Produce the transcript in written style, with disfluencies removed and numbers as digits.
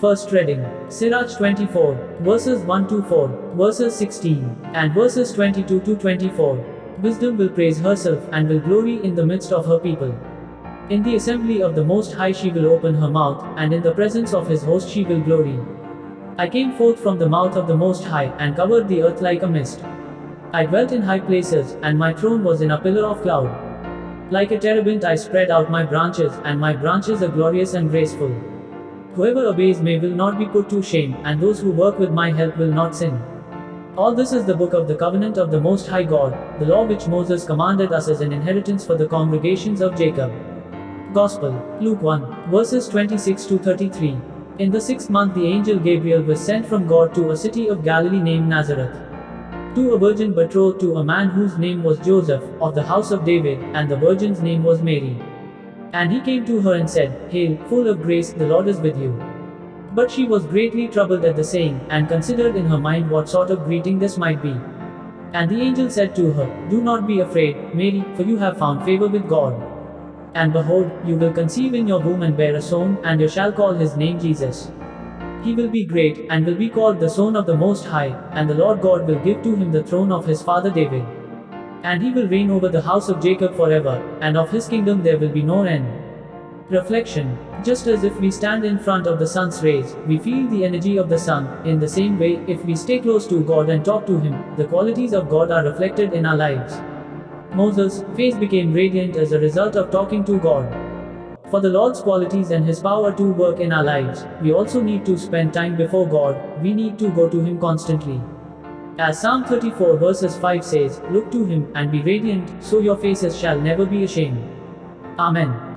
First reading, Sirach 24, verses 1 to 4, verses 16, and verses 22 to 24. Wisdom will praise herself and will glory in the midst of her people. In the assembly of the Most High she will open her mouth, and in the presence of his host she will glory. I came forth from the mouth of the Most High, and covered the earth like a mist. I dwelt in high places, and my throne was in a pillar of cloud. Like a terebinth I spread out my branches, and my branches are glorious and graceful. Whoever obeys me will not be put to shame, and those who work with my help will not sin. All this is the book of the covenant of the Most High God, the law which Moses commanded us as an inheritance for the congregations of Jacob. Gospel, Luke 1, verses 26 to 33. In the 6th month the angel Gabriel was sent from God to a city of Galilee named Nazareth, to a virgin betrothed to a man whose name was Joseph, of the house of David, and the virgin's name was Mary. And he came to her and said, Hail, full of grace, the Lord is with you. But she was greatly troubled at the saying, and considered in her mind what sort of greeting this might be. And the angel said to her, Do not be afraid, Mary, for you have found favor with God. And behold, you will conceive in your womb and bear a son, and you shall call his name Jesus. He will be great, and will be called the Son of the Most High, and the Lord God will give to him the throne of his father David. And he will reign over the house of Jacob forever, and of his kingdom there will be no end. Reflection. Just as if we stand in front of the sun's rays, we feel the energy of the sun, in the same way, if we stay close to God and talk to him, the qualities of God are reflected in our lives. Moses' face became radiant as a result of talking to God. For the Lord's qualities and his power to work in our lives, we also need to spend time before God. We need to go to him constantly. As Psalm 34 verses 5 says, Look to him, and be radiant, so your faces shall never be ashamed. Amen.